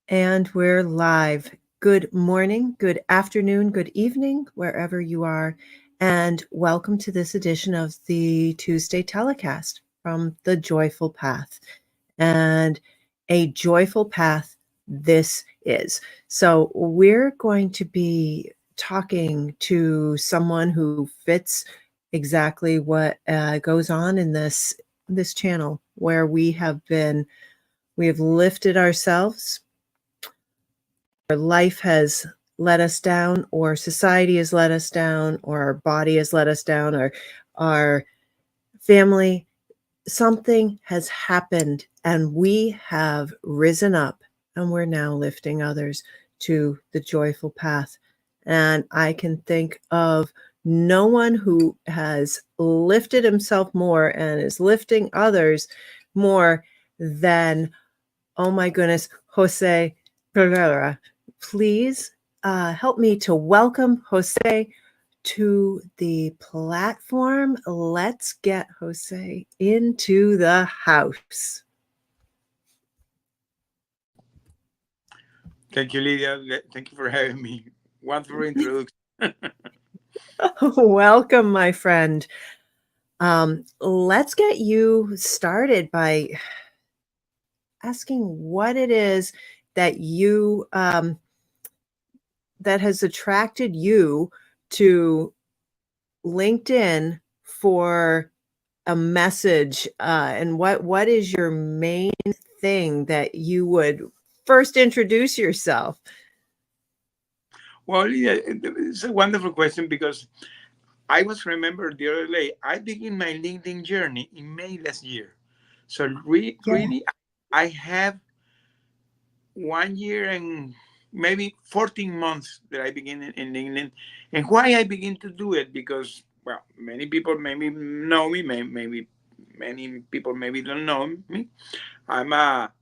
And we're live. Good morning, good afternoon, good evening, wherever you are. And welcome to this edition of the Tuesday telecast from The Joyful Path. And a joyful path this is. So we're going to be talking to someone who fits exactly what goes on in this channel, where we have lifted ourselves. Our life has let us down, or society has let us down, or our body has let us down, or our family. Something has happened, and we have risen up, and we're now lifting others to the joyful path. And I can think of no one who has lifted himself more and is lifting others more than, oh my goodness, José Pereira. Please help me to welcome José to the platform. Let's get José into the house. Thank you, Lydia. Thank you for having me. Wonderful introduction. Welcome, my friend. Let's get you started by asking what it is that you that has attracted you to LinkedIn for a message, and what is your main thing that you would first introduce yourself? Well, Lydia, it's a wonderful question because I was remembered the other day. I began my LinkedIn journey in May last year. So Yeah. really, I have 1 year and maybe 14 months that I begin in LinkedIn. And why I begin to do it? Because, well, many people maybe know me, maybe many people maybe don't know me. I'm a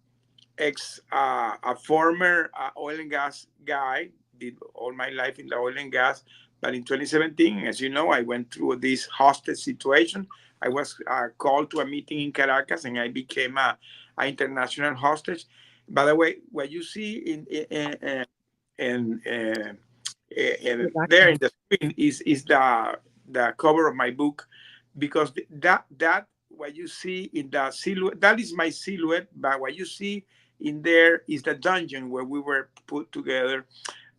former oil and gas guy, did all my life in the oil and gas. But in 2017, as you know, I went through this hostage situation. I was called to a meeting in Caracas, and I became a international hostage. By the way, what you see in, there in the screen is the cover of my book, because that what you see in the silhouette, that is my silhouette, but what you see in there is the dungeon where we were put together.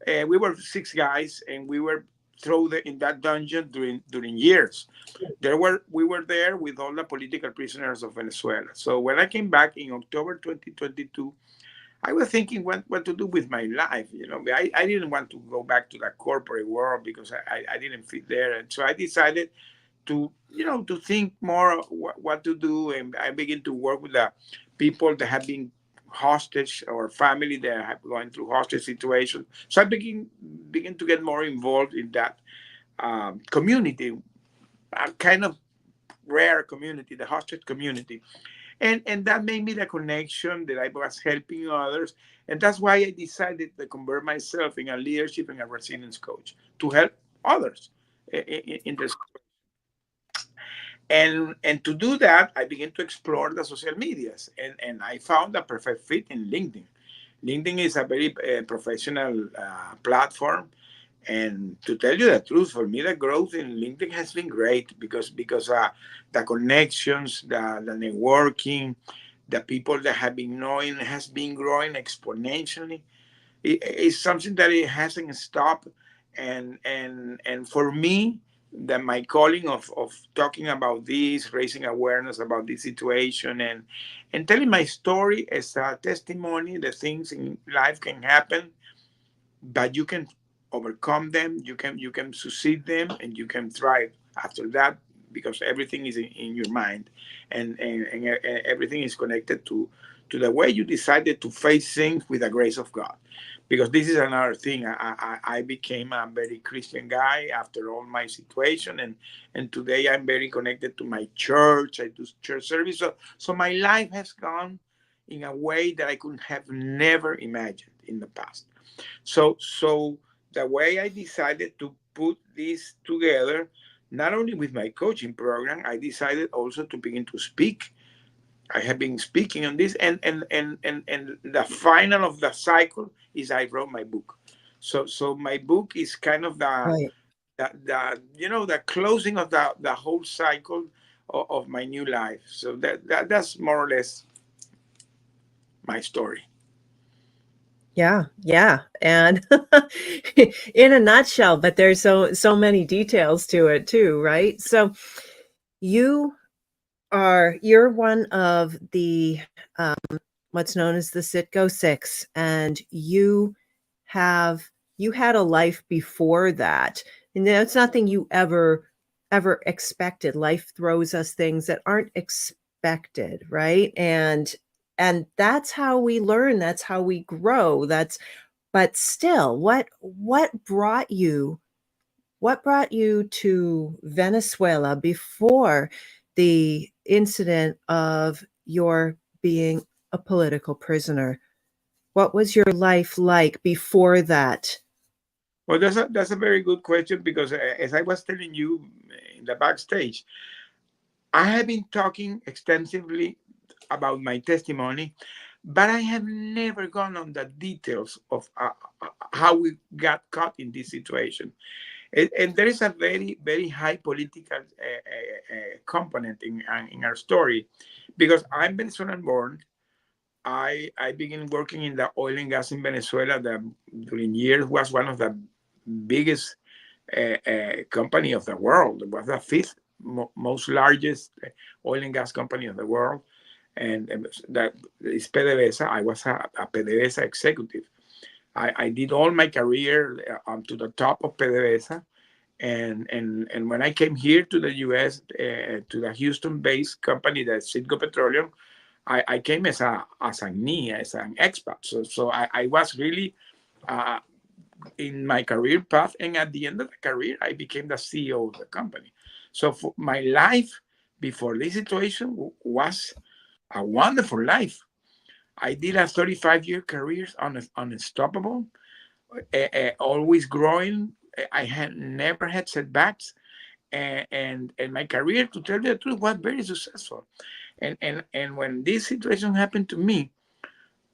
We were 6 guys, and we were thrown in that dungeon during years. We were there with all the political prisoners of Venezuela. So when I came back in October 2022, I was thinking what to do with my life. I didn't want to go back to the corporate world because I didn't fit there. And so I decided to think more what to do. And I began to work with the people that have been hostage, or family that have gone through hostage situations. So I begin to get more involved in that community, a kind of rare community, the hostage community. And that made me the connection that I was helping others. And that's why I decided to convert myself in a leadership and a resilience coach to help others in this. And to do that, I began to explore the social medias, and I found a perfect fit in LinkedIn. LinkedIn is a very professional platform. And to tell you the truth, for me, the growth in LinkedIn has been great because the connections, the networking, the people that have been knowing has been growing exponentially. It's something that it hasn't stopped. And for me, that my calling of talking about this, raising awareness about this situation, and telling my story as a testimony that things in life can happen, but you can overcome them, you can succeed them, and you can thrive after that, because everything is in your mind, and everything is connected to the way you decided to face things with the grace of God. Because this is another thing. I became a very Christian guy after all my situation, and today I'm very connected to my church. I do church service. So my life has gone in a way that I could have never imagined in the past. So the way I decided to put this together, not only with my coaching program, I decided also to begin to speak I have been speaking on this, and the final of the cycle is I wrote my book. So my book is kind of Right. the the closing of the whole cycle of my new life. So that's more or less my story. Yeah, yeah. And in a nutshell, but there's so many details to it too, right? So you you're one of the what's known as the Citgo Six, and have you had a life before that. And that's nothing you ever expected. Life throws us things that aren't expected, right? And that's how we learn, that's how we grow. That's but still, what brought you to Venezuela before the incident of your being a political prisoner? What was your life like before that? Well, that's a very good question because as I was telling you in the backstage, I have been talking extensively about my testimony, but I have never gone on the details of how we got caught in this situation. And there is a very high political component in our story because I'm Venezuelan born. I began working in the oil and gas in Venezuela that during years was one of the biggest company of the world. It was the fifth most largest oil and gas company of the world. And that is PDVSA. I was a PDVSA executive. I did all my career to the top of PDVSA. And when I came here to the U.S., to the Houston-based company, the Citgo Petroleum, I came as a knee, as an expat. So I was really uh, in my career path. And at the end of the career, I became the CEO of the company. So for my life before this situation was a wonderful life. I did a 35-year career unstoppable, always growing. I had never had setbacks. And my career, to tell you the truth, was very successful. And when this situation happened to me,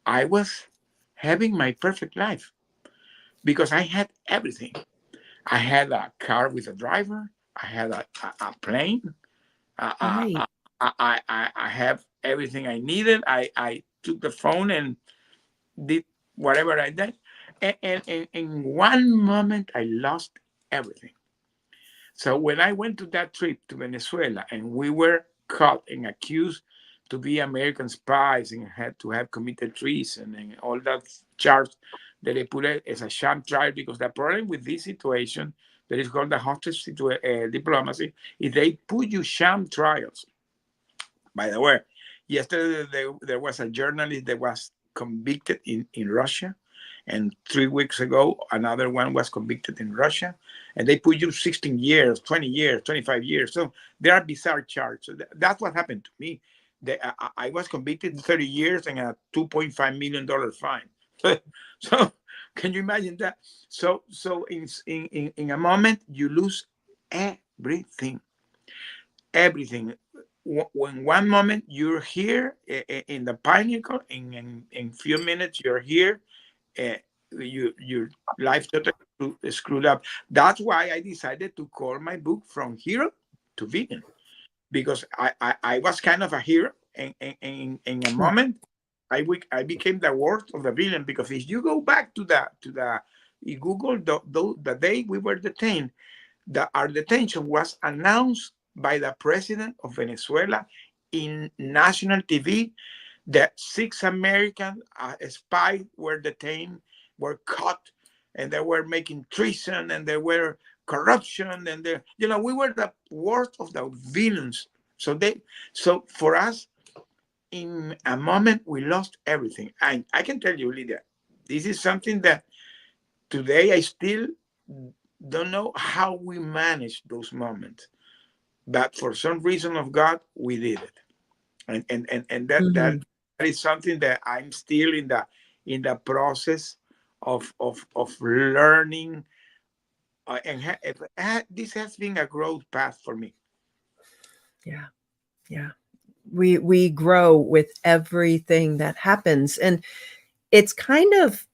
I was having my perfect life because I had everything. I had a car with a driver. I had a plane. Uh, uh, Right. uh, I have everything I needed. I took the phone and did whatever I did. And in one moment, I lost everything. So when I went to that trip to Venezuela and we were caught and accused to be American spies and had to have committed treason and all that charge that they put it as a sham trial, because the problem with this situation that is called the hostage diplomacy is they put you sham trials. By the way, yesterday there was a journalist that was convicted in Russia, and 3 weeks ago another one was convicted in Russia, and they put you 16 years, 20 years, 25 years. So there are bizarre charges. So that's what happened to me. I was convicted 30 years and a $2.5 million fine. So can you imagine that? So in a moment you lose everything, everything. When one moment you're here in the pinnacle, in few minutes you're here, uh, your life totally screwed up. That's why I decided to call my book From Hero to Villain, because I was kind of a hero, and in a Yeah. moment I became the worst of the villain. Because if you go back to the Google the day we were detained, our detention was announced by the president of Venezuela in national TV, that 6 American spies were detained, were caught, and they were making treason, and they were corruption, and we were the worst of the villains. So for us, in a moment, we lost everything. And I can tell you, Lydia, this is something that today I still don't know how we managed those moments, but for some reason of God, we did it. And that Mhm. is something that I'm still in the process of learning, this has been a growth path for me. Yeah. Yeah. We grow with everything that happens. And it's kind of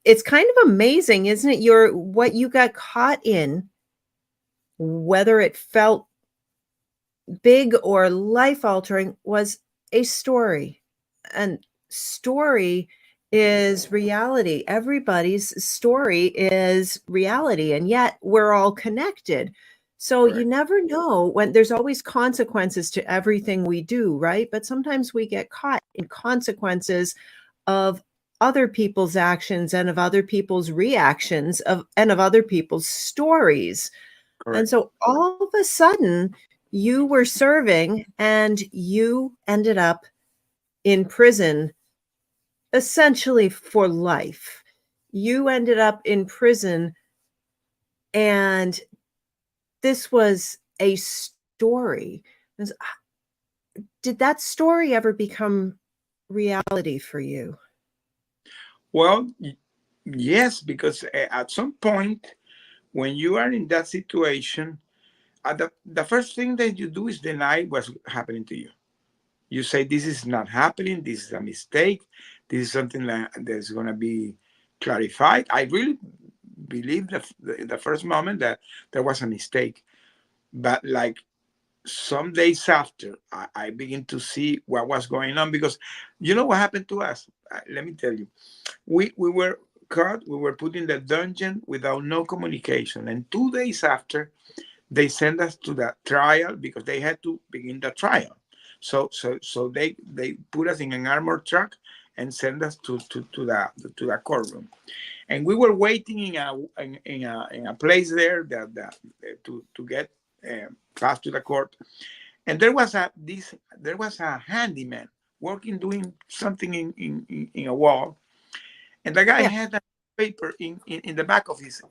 amazing, isn't it? What you got caught in, whether it felt big or life altering, was a story. And story is reality. Everybody's story is reality, and yet we're all connected. So you Correct. never know, when there's always consequences to everything we do, right? But sometimes we get caught in consequences of other people's actions and of other people's reactions of other people's stories. And Correct. so all of a sudden, you were serving and you ended up in prison essentially for life. You ended up in prison, and this was a story. Did that story ever become reality for you? Well, yes, because at some point when you are in that situation, the first thing that you do is deny what's happening to you. You say, this is not happening, this is a mistake, this is something that's going to be clarified. I really believe the first moment that there was a mistake. But like some days after, I begin to see what was going on, because you know what happened to us? Let me tell you. We were caught, we were put in the dungeon without no communication. And 2 days after, they sent us to the trial because they had to begin the trial. So they put us in an armored truck and sent us to the courtroom. And we were waiting in a place there to get passed to the court. And there was a handyman working, doing something in a wall, and the guy Yeah. had a paper in the back of his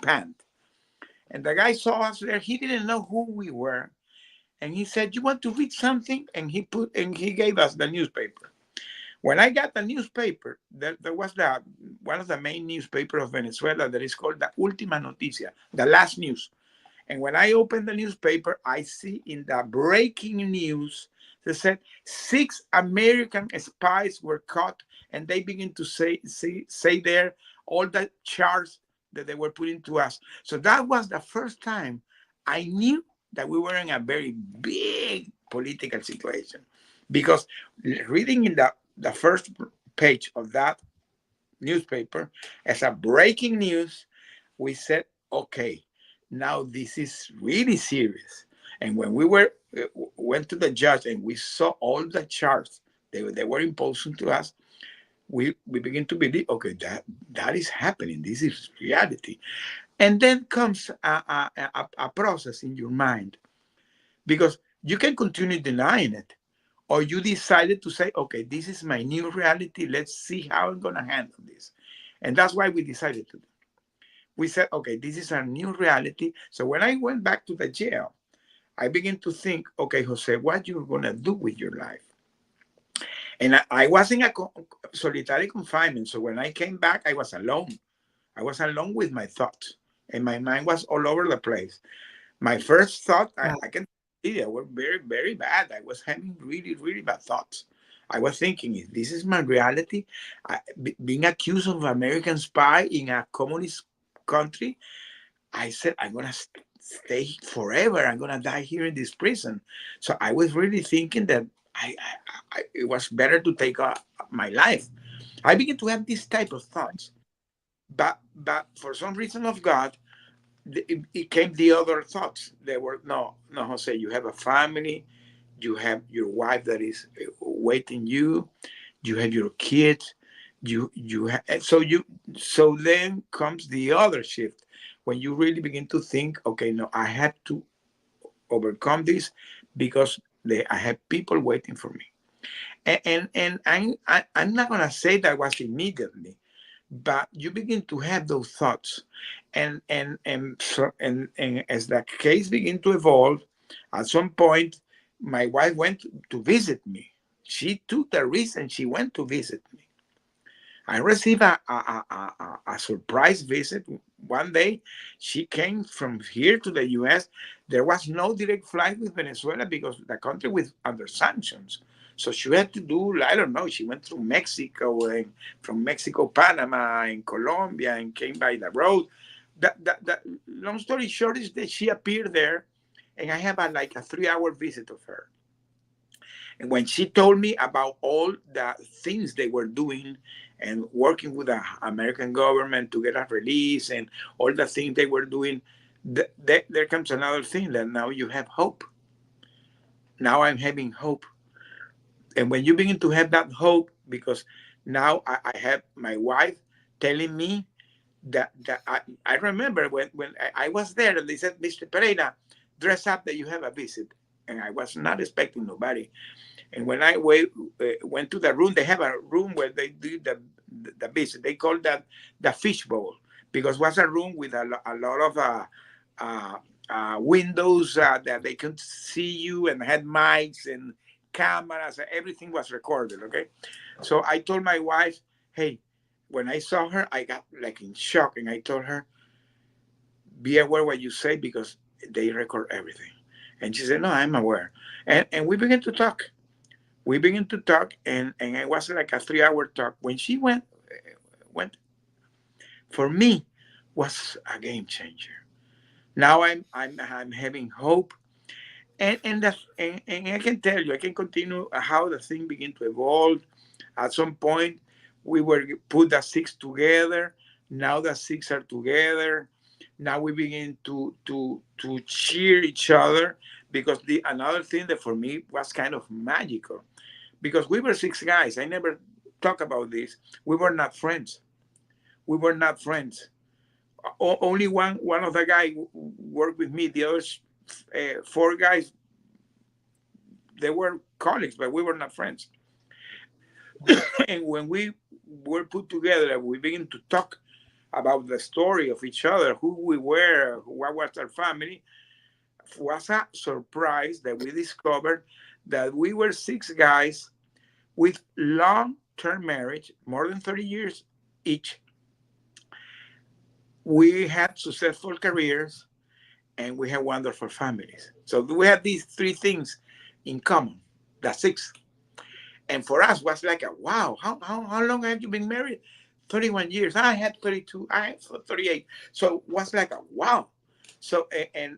pant. And the guy saw us there. He didn't know who we were, and he said, "You want to read something?" And he gave us the newspaper. When I got the newspaper, there was one of the main newspapers of Venezuela that is called the Última Noticia, the last news. And when I opened the newspaper, I see in the breaking news, they said 6 American spies were caught, and they begin to say there all the charges that they were putting to us. So that was the first time I knew that we were in a very big political situation, because reading in the first page of that newspaper as a breaking news, we said, okay, now this is really serious. And when we went to the judge and we saw all the charges they were imposing to us, we begin to believe, okay, that is happening. This is reality. And then comes a process in your mind, because you can continue denying it, or you decided to say, okay, this is my new reality. Let's see how I'm going to handle this. And that's why we decided to do. We said, okay, this is our new reality. So when I went back to the jail, I began to think, okay, Jose, what you're going to do with your life? And I was in a solitary confinement. So when I came back, I was alone. I was alone with my thoughts, and my mind was all over the place. My first thought, Yeah. I can see they were very, very bad. I was having really, really bad thoughts. I was thinking, if this is my reality, being accused of American spy in a communist country, I said, I'm going to stay forever. I'm going to die here in this prison. So I was really thinking that it was better to take my life. I began to have this type of thoughts. But for some reason of God, it came the other thoughts. They were, no, no, Jose, you have a family, you have your wife that is waiting you have your kids, so then comes the other shift, when you really begin to think, okay, no, I have to overcome this, because I have people waiting for me. And I'm not going to say that was immediately, but you begin to have those thoughts. And as the case begin to evolve, at some point my wife went to visit me. She took the risk and she went to visit me. I received a surprise visit. One day, she came from here to the U.S. There was no direct flight with Venezuela because the country was under sanctions. So she had to do, I don't know, she went through Mexico and from Mexico, Panama, and Colombia, and came by the road. The long story short is that she appeared there, and I have like a 3 hour visit of her. And when she told me about all the things they were doing and working with the American government to get a release and all the things they were doing, there comes another thing that now you have hope. Now I'm having hope. And when you begin to have that hope, because now I have my wife telling me that I remember when I was there and they said, Mr. Pereira, dress up that you have a visit. And I was not expecting nobody. And when I went to the room, they have a room where they do the visit. They call that the fishbowl because it was a room with a lot of uh, windows that they could see you and had mics and cameras. Everything was recorded. Okay, so I told my wife, "Hey, when I saw her, I got like in shock, and I told her, be aware what you say because they record everything." And she said, "No, I'm aware." And we began to talk. We began to talk, and it was like a 3 hour talk. When she went for me, was a game changer. Now I'm having hope, and I can tell you, I can continue how the thing began to evolve. At some point, we were put the six together. Now the six are together. Now we begin to cheer each other because the another thing that for me was kind of magical because we were six guys. I never talk about this. We were not friends. We were not friends. Only one of the guys worked with me. The others, four guys, they were colleagues, but we were not friends. And when we were put together, we began to talk about the story of each other, who we were, what was our family. It was a surprise that we discovered that we were six guys with long-term marriage, more than 30 years each. We had successful careers and we had wonderful families. So we had these three things in common. The six. And for us was like a wow. How long have you been married? 31 years. I had 32. I had 38. So it was like a wow. So and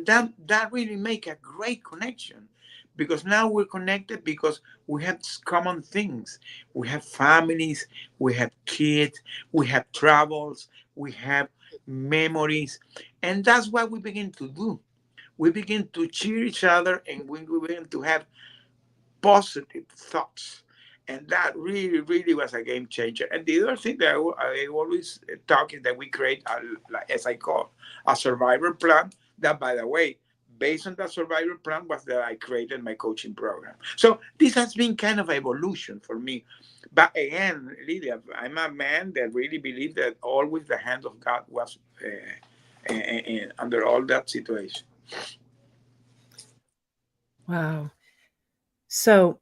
that really make a great connection because now we're connected because we have common things. We have families, we have kids, we have travels, we have memories, and that's what we begin to do. We begin to cheer each other, and we begin to have positive thoughts. And that really, really was a game changer. And the other thing that I always talk is that we create, as I call, a survivor plan. That, by the way, based on that survivor plan, was that I created my coaching program. So this has been kind of evolution for me. But again, Lydia, I'm a man that really believes that always the hand of God was under all that situation. Wow. So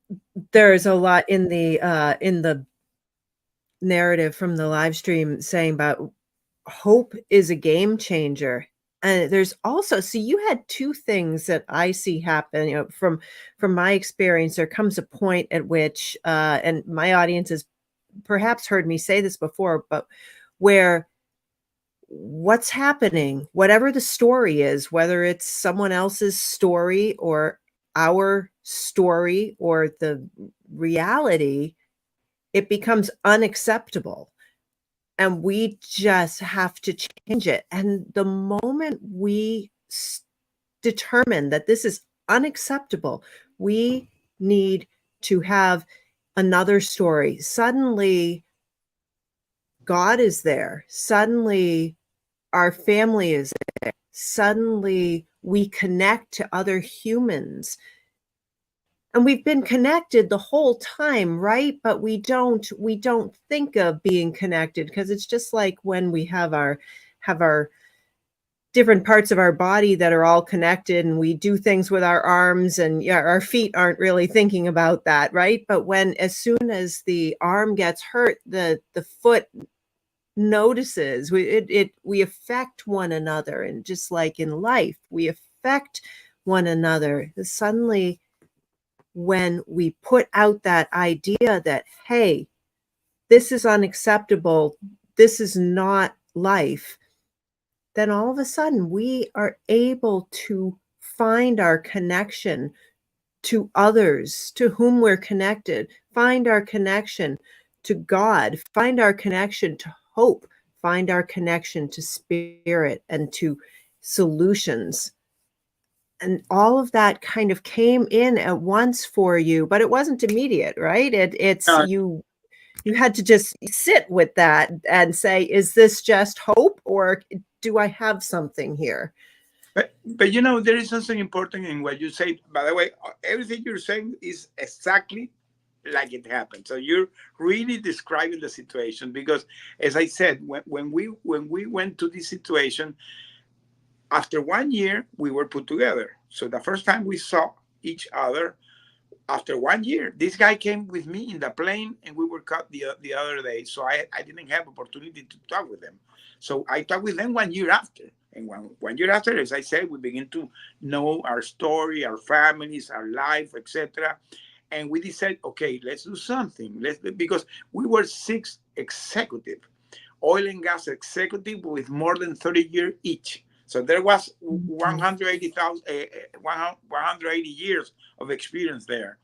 there's a lot in the narrative from the live stream saying about hope is a game changer. And there's also, see, you had two things that I see happen, from my experience. There comes a point at which, and my audience has perhaps heard me say this before, but where what's happening, whatever the story is, whether it's someone else's story or our story or the reality, it becomes unacceptable. And we just have to change it. And the moment we determine that this is unacceptable, we need to have another story. Suddenly, God is there. Suddenly, our family is there. Suddenly, we connect to other humans. And we've been connected the whole time, right? But we don't think of being connected because it's just like when we have our different parts of our body that are all connected and we do things with our arms, and yeah, our feet aren't really thinking about that, right? But when as soon as the arm gets hurt, the foot notices. We affect one another, and just like in life, we affect one another. Suddenly, when we put out that idea that, hey, this is unacceptable, this is not life, then all of a sudden we are able to find our connection to others to whom we're connected, find our connection to God, find our connection to hope, find our connection to spirit and to solutions. And all of that kind of came in at once for you, but it wasn't immediate, right? It's Uh, you had to just sit with that and say, is this just hope, or do I have something here? but you know, there is something important in what you say. By the way, everything you're saying is exactly like it happened. So you're really describing the situation because, as I said, when we went to this situation, after 1 year we were put together. So the first time we saw each other after 1 year, this guy came with me in the plane and we were cut the other day. So I didn't have opportunity to talk with them. So I talked with them 1 year after. And one year after, as I said, we begin to know our story, our families, our life, etc. And we decided, okay, let's do something. Because we were six executive, oil and gas executive with more than 30 years each. So there was Mhm. 180 years of experience there.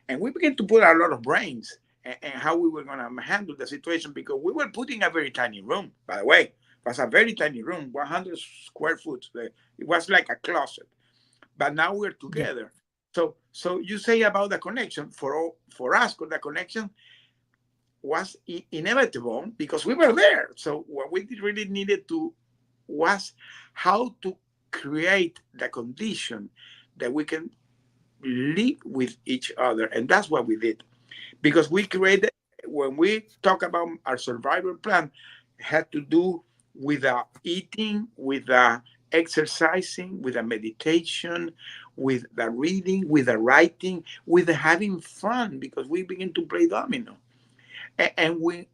And we began to put a lot of brains and how we were going to handle the situation because we were putting a very tiny room, by the way. It was a very tiny room, 100 square foot. It was like a closet. But now we're Yeah. together. So you say about the connection for us, the connection was inevitable because we were there. So what we really needed to was how to create the condition that we can live with each other, and that's what we did because we created. When we talk about our survival plan, had to do with the eating, with the exercising, with the meditation, with the reading, with the writing, with the having fun because we begin to play domino and with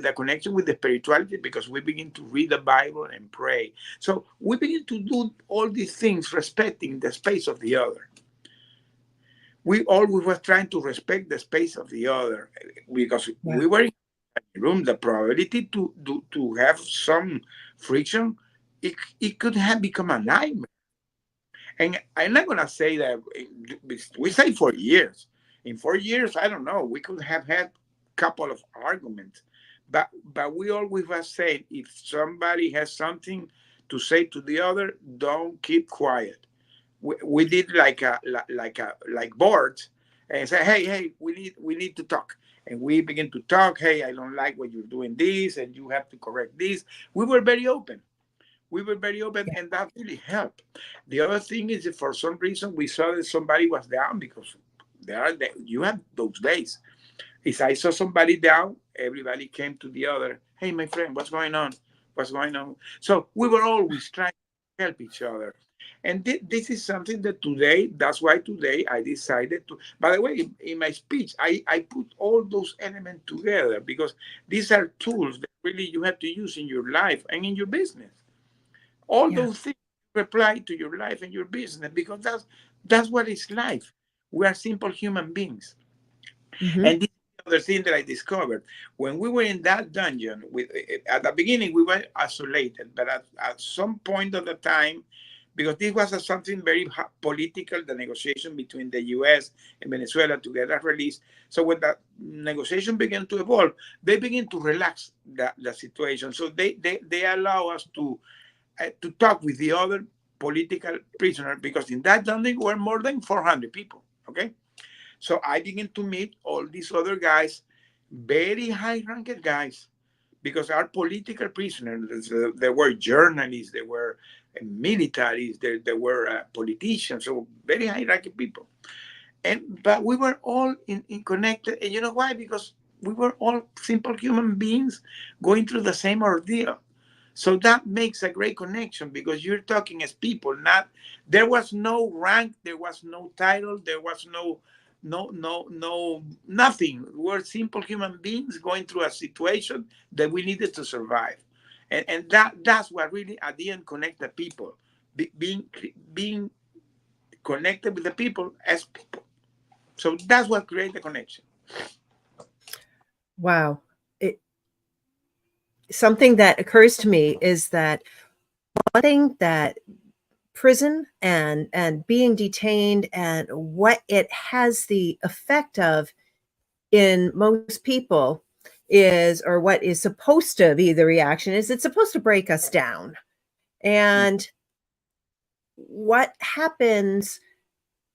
a connection with the spirituality because we begin to read the Bible and pray. So we begin to do all these things respecting the space of the other. We always were trying to respect the space of the other because Yeah. we were in the room. The probability to have some friction, it could have become a nightmare. And I'm not gonna say that we say 4 years. In 4 years, I don't know. We could have had a couple of arguments, but we always were saying if somebody has something to say to the other, don't keep quiet. We did like boards and say, hey, we need to talk. And we begin to talk. Hey, I don't like what you're doing this, and you have to correct this. We were very open. We were very open, Yeah. and that really helped. The other thing is that for some reason we saw that somebody was down because you have those days. If I saw somebody down, everybody came to the other. Hey, my friend, what's going on? What's going on? So we were always trying to help each other. And this is something that today, that's why today I decided to, by the way, in my speech, I put all those elements together because these are tools that really you have to use in your life and in your business. All Yeah. those things apply to your life and your business because that's what is life. We are simple human beings. Hmm. And this is the other thing that I discovered. When we were in that dungeon, at the beginning, we were isolated, but at some point of the time, because this was something very political, the negotiation between the US and Venezuela to get a release. So when the negotiation began to evolve, they began to relax the situation. So they allow us to talk with the other political prisoner because in that dungeon were more than 400 people. Okay, so I began to meet all these other guys, very high ranked guys, because our political prisoners, there were journalists, there were militaries, there were politicians, so very high ranked people. But we were all in connected. And you know why? Because we were all simple human beings going through the same ordeal. So that makes a great connection because you're talking as people. Not there was no rank, there was no title, there was no nothing. were simple human beings going through a situation that we needed to survive. And that's what really at the end connect the people. Being connected with the people as people. So that's what creates the connection. Wow. It, something that occurs to me is that one thing that prison and being detained and what it has the effect of in most people is, or what is supposed to be the reaction is, it's supposed to break us down. And what happens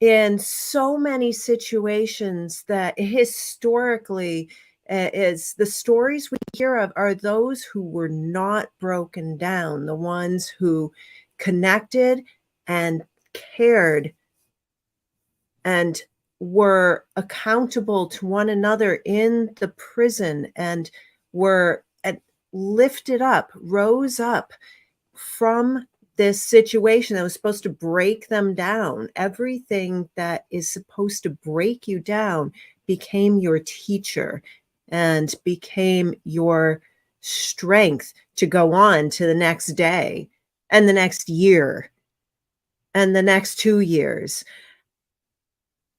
in so many situations that historically is the stories we hear of are those who were not broken down, the ones who connected and cared and were accountable to one another in the prison and were lifted up, rose up from this situation that was supposed to break them down. Everything that is supposed to break you down became your teacher and became your strength to go on to the next day and the next year and the next 2 years.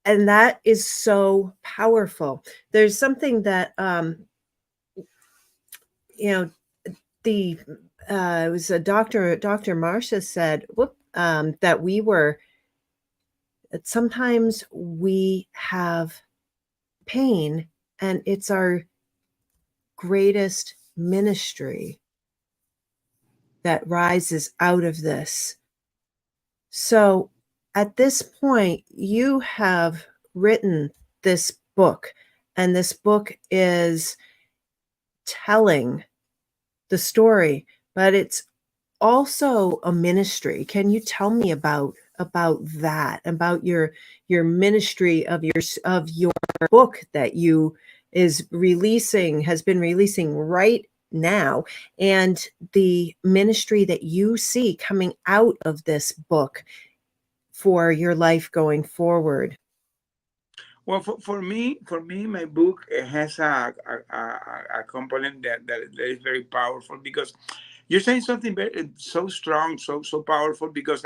And that is so powerful. There's something that you know, the it was a Dr. Marcia said that we were, that sometimes we have pain and it's our greatest ministry that rises out of this. So at this point, you have written this book, and this book is telling the story, but it's also a ministry. Can you tell me about that, about your ministry of your book that you has been releasing right now, and the ministry that you see coming out of this book for your life going forward? Well, for me, my book has a component that is very powerful, because you're saying something very so strong, so powerful, because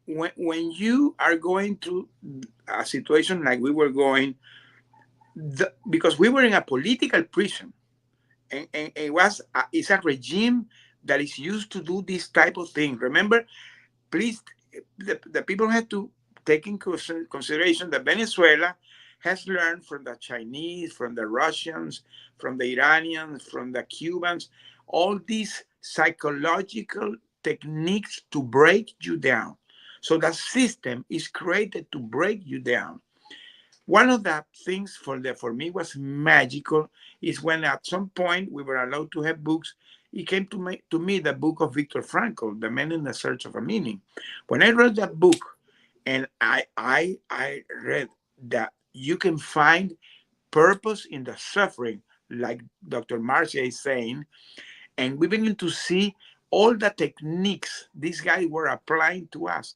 when you are going through a situation like we were going, because we were in a political prison, and it's a regime that is used to do this type of thing. Remember, please, the people have to take in consideration that Venezuela has learned from the Chinese, from the Russians, from the Iranians, from the Cubans, all these psychological techniques to break you down. So the system is created to break you down. One of the things for me was magical is when at some point we were allowed to have books. It came to me the book of Viktor Frankl, The Man in the Search of a Meaning. When I read that book, and I read that you can find purpose in the suffering, like Dr. Marcia is saying, and we begin to see all the techniques these guys were applying to us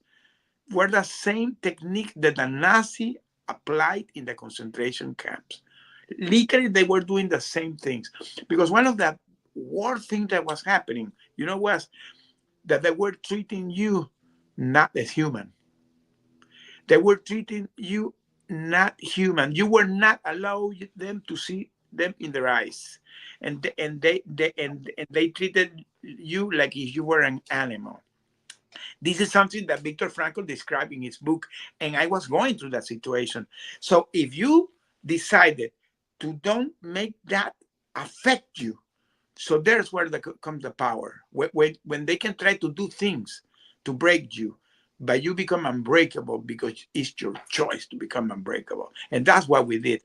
were the same technique that the Nazi applied in the concentration camps. Literally, they were doing the same things. Because one of the worst things that was happening, was that they were treating you not as human. They were treating you not human. You were not allowed them to see them in their eyes. And they treated you like if you were an animal. This is something that Viktor Frankl described in his book, and I was going through that situation. So if you decided to don't make that affect you, so there's where comes the power. When they can try to do things to break you, but you become unbreakable because it's your choice to become unbreakable. And that's what we did.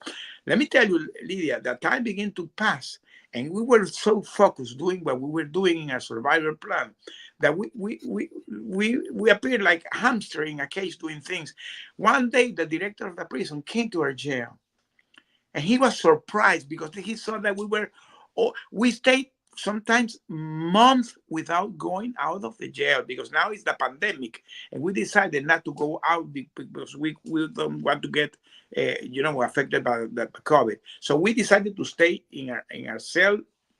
Let me tell you, Lydia, that time began to pass, and we were so focused doing what we were doing in our survival plan that we appeared like a hamster in a cage doing things. One day, the director of the prison came to our jail, and he was surprised because he saw that we stayed sometimes months without going out of the jail, because now it's the pandemic and we decided not to go out because we don't want to get affected by the COVID. So we decided to stay in our cell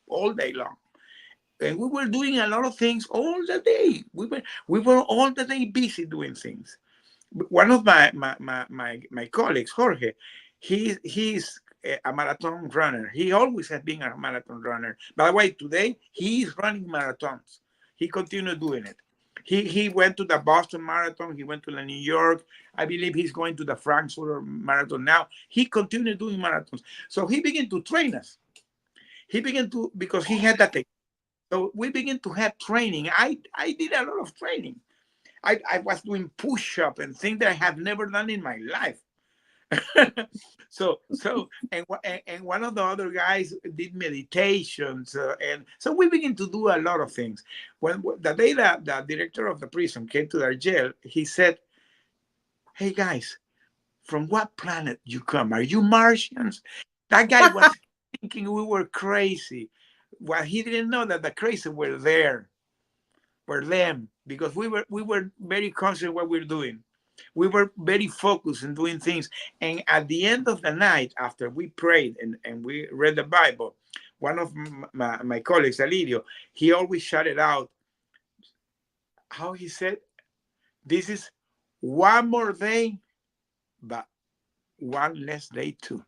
all day long, and we were doing a lot of things all the day. We were all the day busy doing things. One of my colleagues, Jorge, he's a marathon runner. He always has been a marathon runner. By the way, today he is running marathons. He continued doing it. He went to the Boston Marathon. He went to the New York. I believe he's going to the Frankfurt Marathon now. He continued doing marathons. So he began to train us. He began to, because he had that. So we began to have training. I did a lot of training. I was doing push-up and things that I have never done in my life. And one of the other guys did meditations, and so we begin to do a lot of things. When the day that the director of the prison came to our jail, he said, "Hey guys, from what planet you come? Are you Martians?" That guy was thinking we were crazy. Well, he didn't know that the crazy were there, were them, because we were very conscious of what we're doing. We were very focused in doing things. And at the end of the night, after we prayed and we read the Bible, one of my colleagues, Alirio, he always shouted out, how he said, "This is one more day, but one less day too."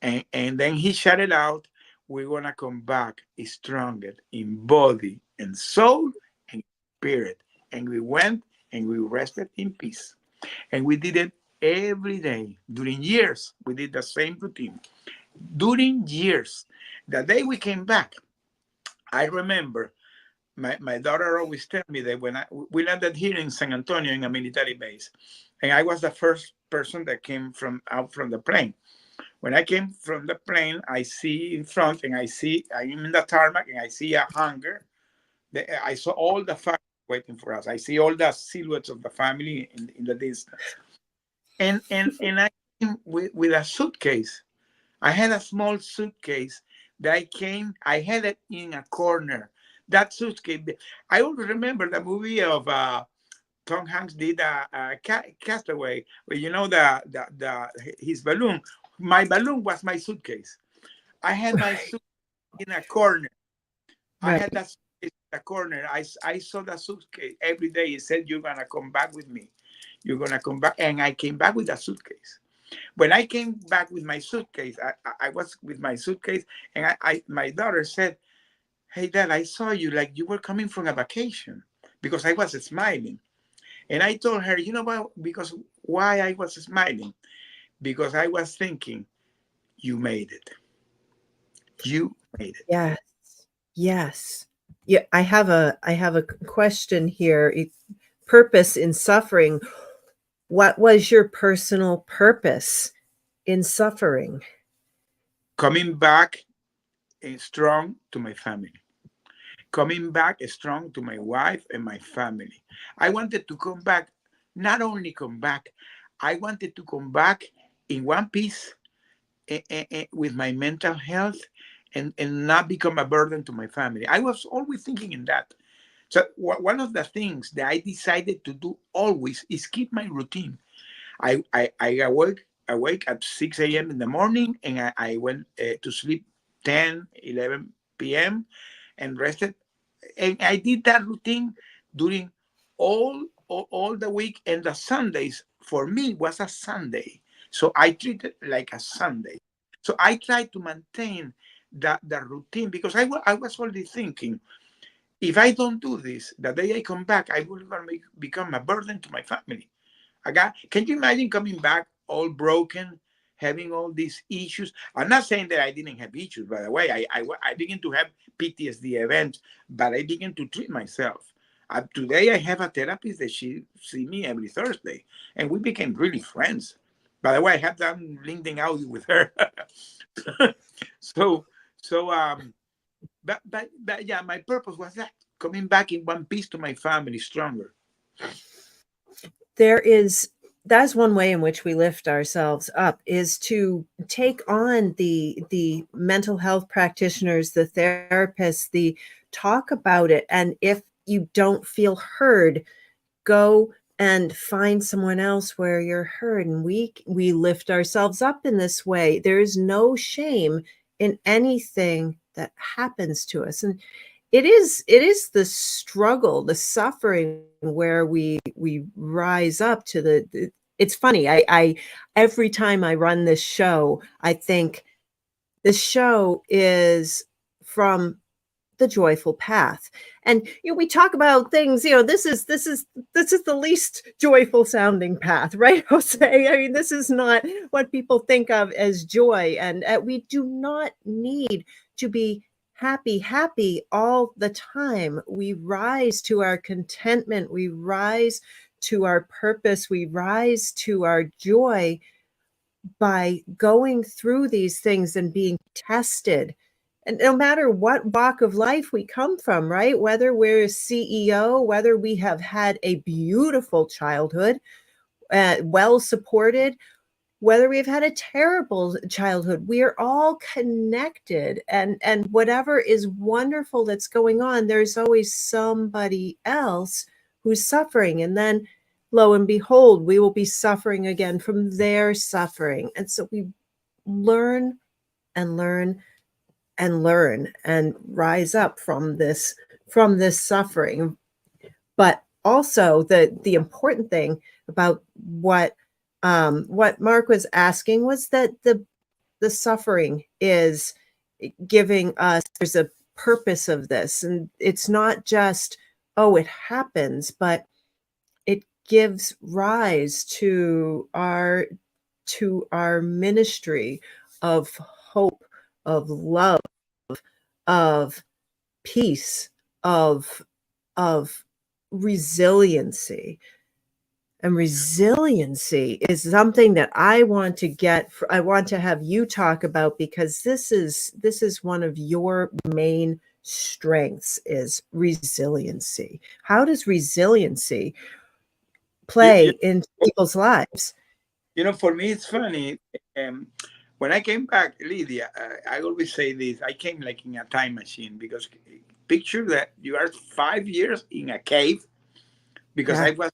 And then he shouted out, "We're going to come back stronger in body and soul and spirit." And we went and we rested in peace. And we did it every day. During years, we did the same routine. During years, the day we came back, I remember my daughter always tell me that when we landed here in San Antonio in a military base, and I was the first person that came out from the plane. When I came from the plane, I see in front, and I'm in the tarmac, and I see a hangar. I saw all the family waiting for us. I see all the silhouettes of the family in the distance. And I came with a suitcase. I had a small suitcase that I had it in a corner. That suitcase, I always remember the movie of Tom Hanks did Castaway, where his balloon. My balloon was my suitcase. I had my Right. suitcase in a corner. I had Right. that suitcase in a corner. I saw the suitcase every day. He said, "You're gonna come back with me. You're gonna come back," and I came back with a suitcase. When I came back with my suitcase, I was with my suitcase, and my daughter said, "Hey, Dad, I saw you like you were coming from a vacation," because I was smiling. And I told her, "You know what? Because why I was smiling? Because I was thinking, you made it. You made it." Yes. Yes. Yeah, I have a question here. Purpose in suffering. What was your personal purpose in suffering? Coming back strong to my family. Coming back strong to my wife and my family. I wanted to come back, not only come back, I wanted to come back in one piece, with my mental health, and not become a burden to my family. I was always thinking in that. So one of the things that I decided to do always is keep my routine. I awake at 6 a.m. in the morning, and I went to sleep 10, 11 p.m. and rested. And I did that routine during all the week, and the Sundays for me was a Sunday. So I treat it like a Sunday. So I tried to maintain the routine, because I was already thinking, if I don't do this, the day I come back, I will become a burden to my family. Can you imagine coming back all broken, having all these issues? I'm not saying that I didn't have issues, by the way. I begin to have PTSD events, but I begin to treat myself. Today, I have a therapist that she see me every Thursday, and we became really friends. By the way, I have that LinkedIn audio with her. so, so, but yeah, my purpose was that, coming back in one piece to my family stronger. There is that's one way in which we lift ourselves up, is to take on the mental health practitioners, the therapists, the talk about it. And if you don't feel heard, go and find someone else where you're heard. And we lift ourselves up in this way. There is no shame in anything that happens to us. And it is the struggle, the suffering, where we rise up to the it's funny. I every time I run this show, I think this show is from the joyful path. And we talk about things, this is the least joyful sounding path, right, Jose? I mean, this is not what people think of as joy. And we do not need to be happy all the time. We rise to our contentment, we rise to our purpose, we rise to our joy by going through these things and being tested. And no matter what walk of life we come from, right? Whether we're a CEO, whether we have had a beautiful childhood, well supported, whether we've had a terrible childhood, we are all connected. And whatever is wonderful that's going on, there's always somebody else who's suffering. And then lo and behold, we will be suffering again from their suffering. And so we learn and learn and learn and rise up from this suffering. But also the important thing about what Mark was asking was that the suffering is giving us, there's a purpose of this, and it's not just, oh, it happens, but it gives rise to our ministry of hope, of love, of peace, of resiliency. And resiliency is something that I want to have you talk about, because this is one of your main strengths, is resiliency. How does resiliency You, play you, in people's lives? for me, it's funny. Um, when I came back, Lydia, I always say this: I came like in a time machine, because picture that you are 5 years in a cave, because Yeah. I was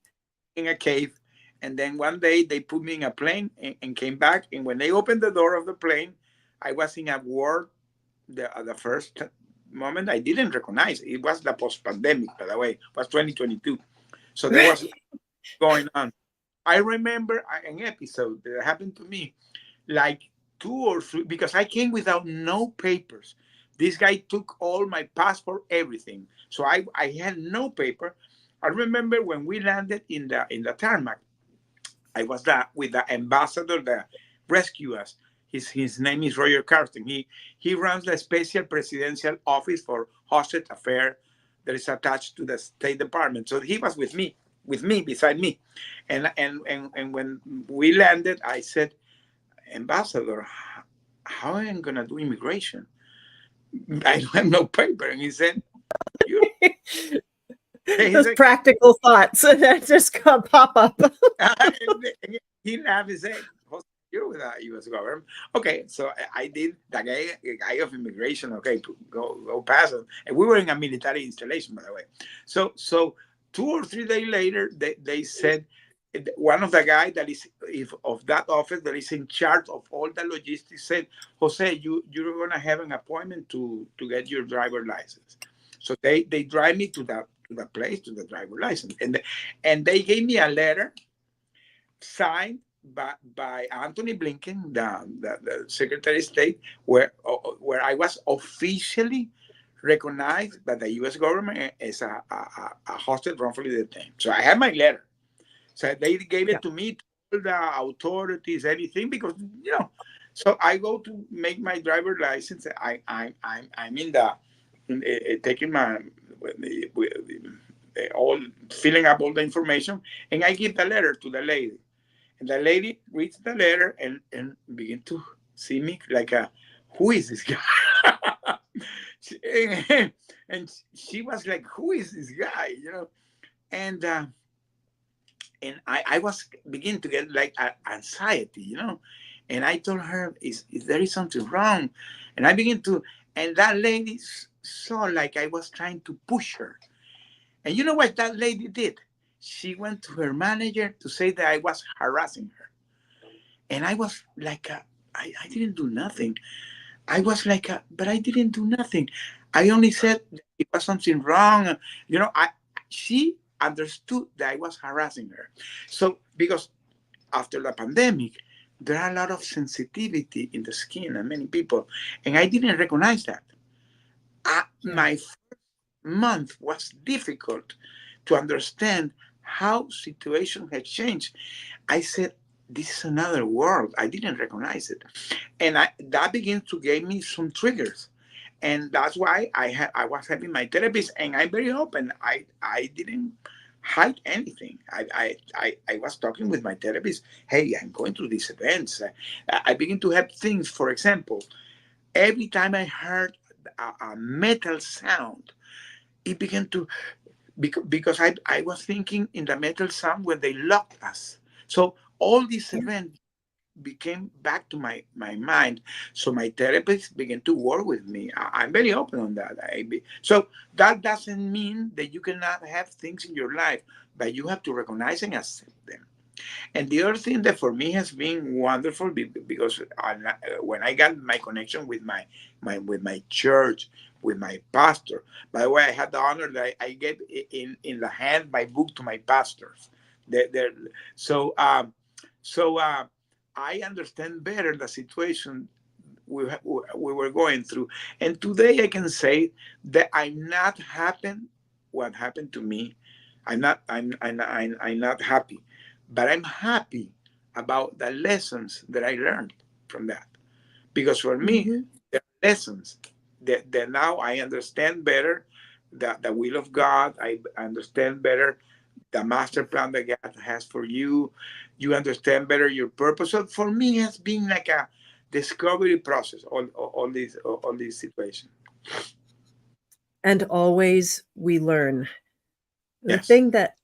in a cave, and then one day they put me in a plane and came back. And when they opened the door of the plane, I was in a world. The first moment I didn't recognize it was the post-pandemic. By the way, it was 2022, so there was going on. I remember an episode that happened to me, like 2 or 3, because I came without no papers. This guy took all my passport, everything. So I had no paper. I remember when we landed in the tarmac, I was with the ambassador that rescued us. His name is Roger Carsten. He runs the special presidential office for hostage affair that is attached to the State Department. So he was beside me. And when we landed, I said, Ambassador, how am I gonna do immigration? I don't have no paper. And he said, you he Those said, practical thoughts that just pop up. and he laughed and said, you're with the U.S. government. Okay, so I did the guy of immigration. Okay, go pass it. And we were in a military installation, by the way. So 2 or 3 days later, they said one of the guys that is of that office that is in charge of all the logistics said, Jose, you're gonna have an appointment to get your driver license. So they drive me to the place, to the driver license, and they gave me a letter signed by Anthony Blinken, the Secretary of State, where I was officially recognized by the U.S. government as a hostage wrongfully detained. So I have my letter. So they gave Yeah. it to me, to all the authorities, anything, because So I go to make my driver license. I'm in the taking my all filling up all the information, and I give the letter to the lady. And the lady reads the letter and begin to see me like who is this guy? and she was like, who is this guy? And I was beginning to get like anxiety, and I told her, is there is something wrong? And I began to, and that lady saw like I was trying to push her. And you know what that lady did? She went to her manager to say that I was harassing her. And I was like, I didn't do nothing. I was like, but I didn't do nothing. I only said it was something wrong. She understood that I was harassing her. So because after the pandemic, there are a lot of sensitivity in the skin and many people, and I didn't recognize that. Yeah. My month was difficult to understand how situation had changed. I said, this is another world. I didn't recognize it. And that began to give me some triggers. And that's why I was having my therapist, and I'm very open. I didn't hide anything. I was talking with my therapist. Hey, I'm going through these events. I begin to have things, for example, every time I heard a metal sound, it began to, because I was thinking in the metal sound when they locked us. So all these Yeah. events became back to my mind. So my therapist began to work with me. I'm very open on that. So that doesn't mean that you cannot have things in your life, but you have to recognize and accept them. And the other thing that for me has been wonderful, because when I got my connection with my church, with my pastor. By the way, I had the honor that I get in the hand my book to my pastors. They're, so so I understand better the situation we were going through. And today I can say that I'm not happen what happened to me. I'm not happy, but I'm happy about the lessons that I learned from that. Because for me, Mm-hmm. the lessons that now I understand better the will of God. I understand better the master plan that God has for you. You understand better your purpose. So for me, it's been like a discovery process. All these situations. And always we learn. The Yes. thing that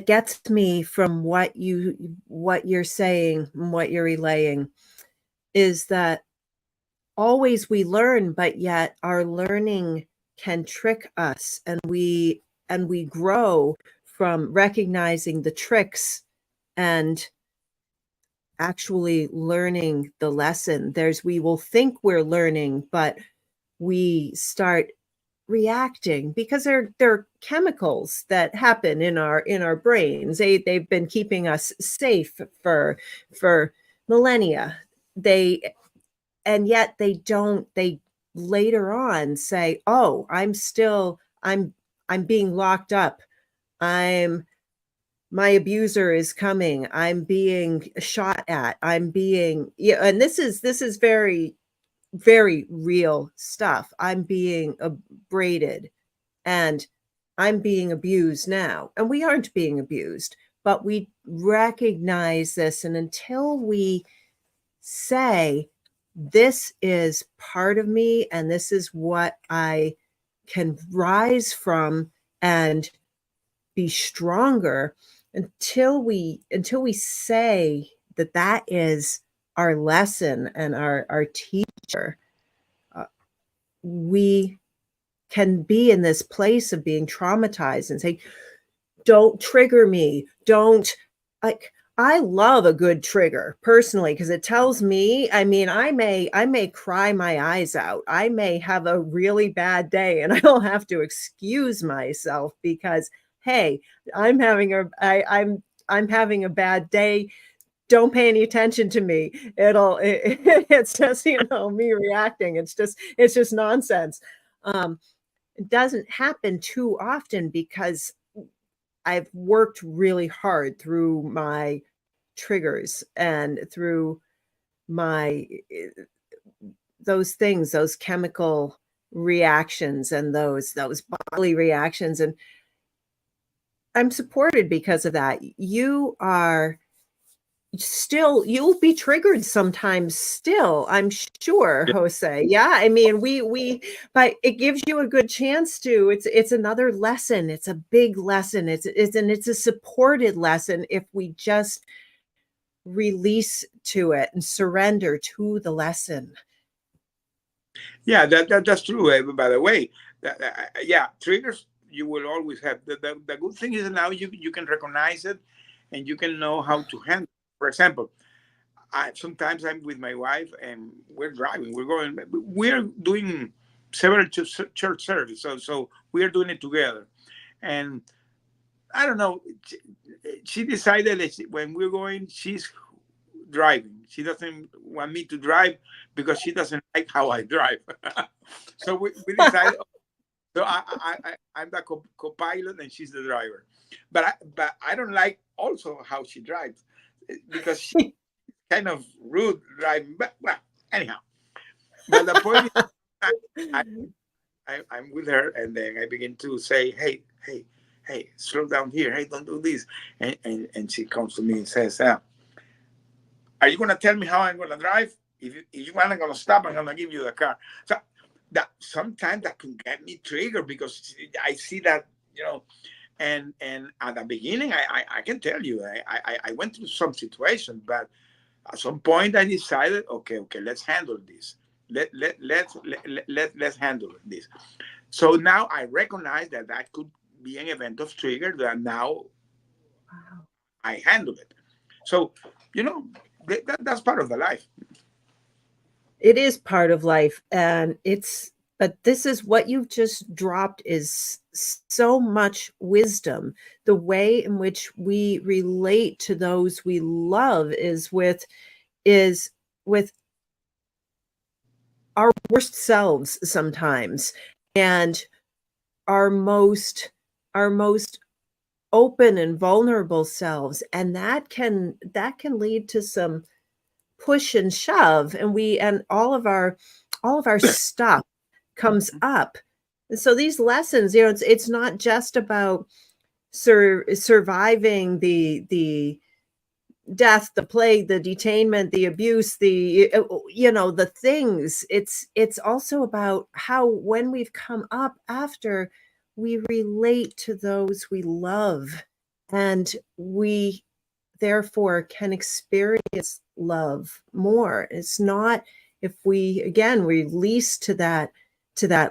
gets me from what you're saying and what you're relaying is that always we learn, but yet our learning can trick us, and we grow from recognizing the tricks and actually learning the lesson. We will think we're learning, but we start reacting because they're chemicals that happen in our brains. They've been keeping us safe for millennia. They And yet they later on say, oh, I'm being locked up. I'm My abuser is coming. I'm being shot at. I'm being, yeah, and this is very, very real stuff. I'm being braided, and I'm being abused now. And we aren't being abused, but we recognize this. And until we say, this is part of me, and this is what I can rise from and be stronger, until we say that that is our lesson and our teacher, uh, we can be in this place of being traumatized and say, don't trigger me. Don't, like, I love a good trigger personally, because it tells me, I mean, I may cry my eyes out. I may have a really bad day and I'll have to excuse myself because, hey, I'm having a bad day. Don't pay any attention to me. It's just, me reacting. It's just nonsense. It doesn't happen too often because I've worked really hard through my triggers and through my those things, those chemical reactions and those bodily reactions, and I'm supported because of that. still you'll be triggered sometimes still, I'm sure, Jose. Yeah, I mean, we but it gives you a good chance to, it's another lesson. It's a big lesson. It's a supported lesson if we just release to it and surrender to the lesson. Yeah, that's true. By the way, yeah, triggers you will always have. The good thing is now you can recognize it, and you can know how to handle. For example, sometimes I'm with my wife and we're driving. We're doing several church services, so we are doing it together. And I don't know. She decided that when we're going, she's driving. She doesn't want me to drive because she doesn't like how I drive. So we decided. So I'm the co-pilot and she's the driver. But I don't like also how she drives because she kind of rude driving. But well, anyhow. But the point is, I, I'm with her, and then I begin to say, hey, slow down here. Hey, don't do this. And she comes to me and says, are you going to tell me how I'm going to drive? If you want, going to stop, I'm going to give you the car. So that sometimes that can get me triggered because I see that, and at the beginning, I can tell you, I went through some situations, but at some point I decided, okay, let's handle this. Let's handle this. So now I recognize that could be an event of trigger that now I handle it. So, that's part of the life. It is part of life, and but this is what you've just dropped is so much wisdom. The way in which we relate to those we love is with our worst selves sometimes, and our most open and vulnerable selves, and that can lead to some push and shove, and all of our stuff comes up. And so these lessons, it's not just about surviving the death, the plague, the detainment, the abuse, the things. It's also about how, when we've come up after, we relate to those we love, and we therefore can experience love more. It's not, if we again release to that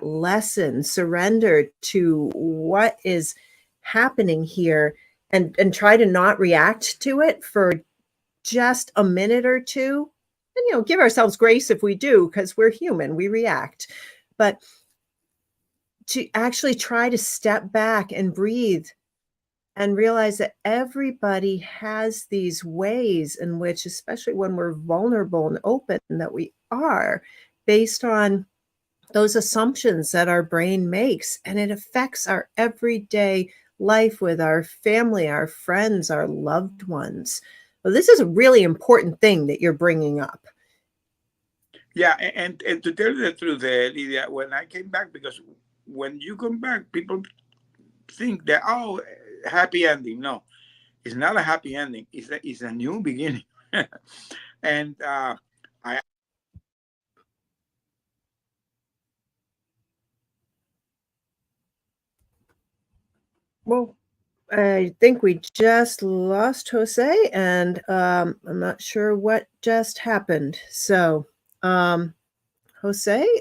lesson, surrender to what is happening here, and try to not react to it for just a minute or two, and give ourselves grace if we do, because we're human, we react. But to actually try to step back and breathe and realize that everybody has these ways in which, especially when we're vulnerable and open, that we are, based on those assumptions that our brain makes, and it affects our everyday life with our family, our friends, our loved ones. Well, this is a really important thing that you're bringing up. Yeah, and to tell you the truth, Lydia, when I came back, because when you come back, people think that, happy ending. No, it's not a happy ending. It's a new beginning. And I Well, I think we just lost Jose, and I'm not sure what just happened. So, Jose,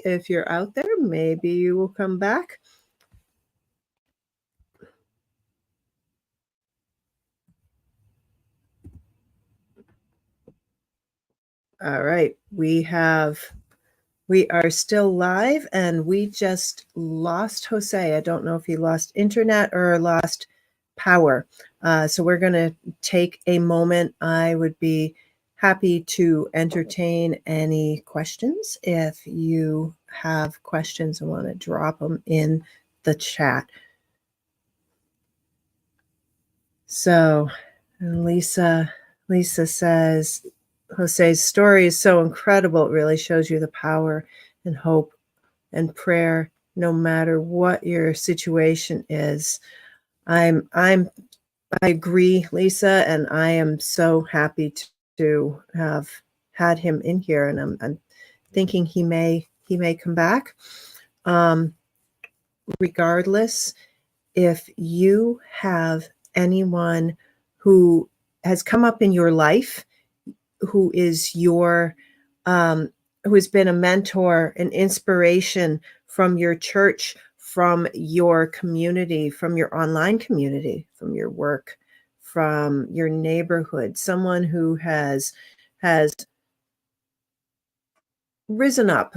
if you're out there, maybe you will come back. All right, we are still live, and we just lost Jose. I don't know if he lost internet or lost power. So we're going to take a moment. I would be happy to entertain any questions. If you have questions and want to drop them in the chat. So Lisa says, Jose's story is so incredible. It really shows you the power and hope and prayer, no matter what your situation is. I agree, Lisa, and I am so happy to have had him in here, and I'm thinking he may come back. Regardless, if you have anyone who has come up in your life, who is your who has been a mentor, an inspiration from your church, from your community, from your online community, from your work, from your neighborhood, someone who has risen up,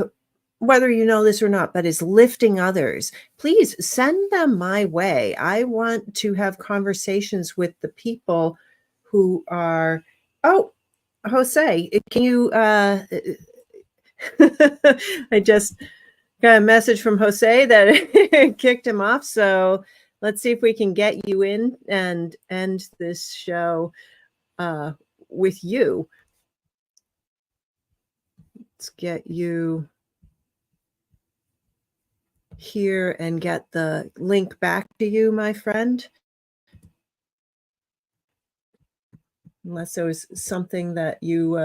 whether you know this or not, but is lifting others, please send them my way. I want to have conversations with the people who are, oh, Jose, can you, I just got a message from Jose that kicked him off. So let's see if we can get you in and end this show with you. Let's get you here and get the link back to you, my friend. Unless there was something that you,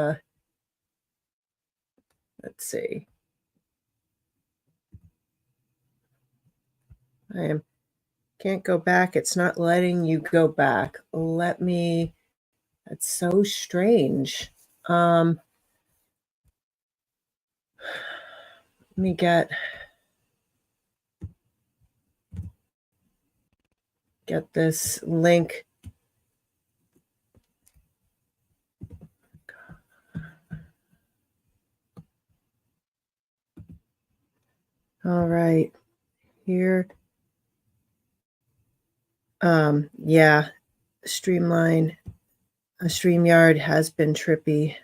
let's see. Can't go back. It's not letting you go back. That's so strange. Let me get this link. All right, here. Yeah, StreamYard has been trippy.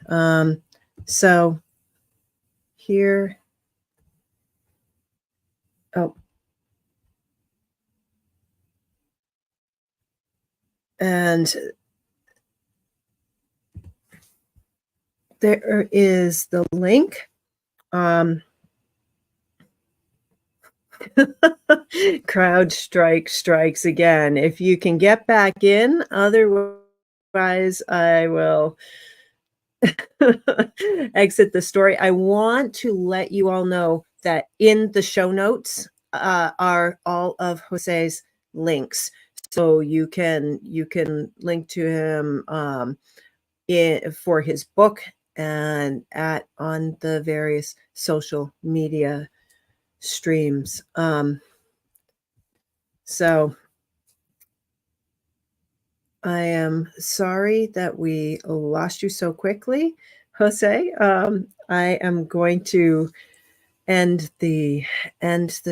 So here, oh, and there is the link. Crowd strikes again. If you can get back in, otherwise I will exit the story. I want to let you all know that in the show notes are all of Jose's links, so you can link to him for his book and on the various social media streams. So I am sorry that we lost you so quickly, Jose. I am going to end the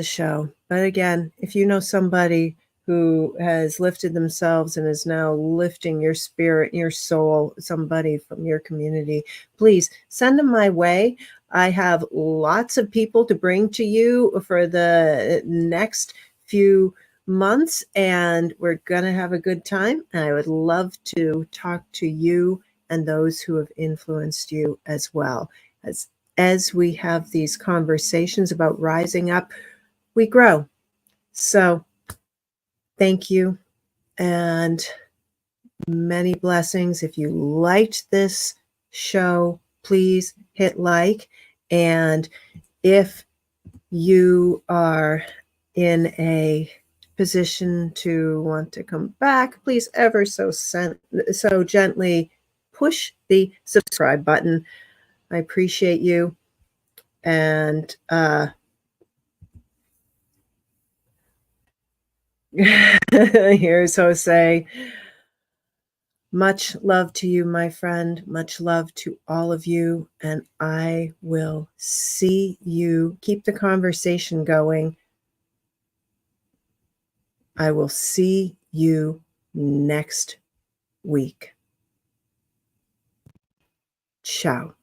show. But again, if you know somebody who has lifted themselves and is now lifting your spirit, your soul, somebody from your community, please send them my way. I have lots of people to bring to you for the next few months, and we're gonna have a good time. And I would love to talk to you and those who have influenced you as well. As we have these conversations about rising up, we grow. So thank you and many blessings. If you liked this show, please hit like. And if you are in a position to want to come back, please ever so gently push the subscribe button. I appreciate you. And here's Jose. Much love to you, my friend. Much love to all of you. And I will see you. Keep the conversation going. I will see you next week. Ciao.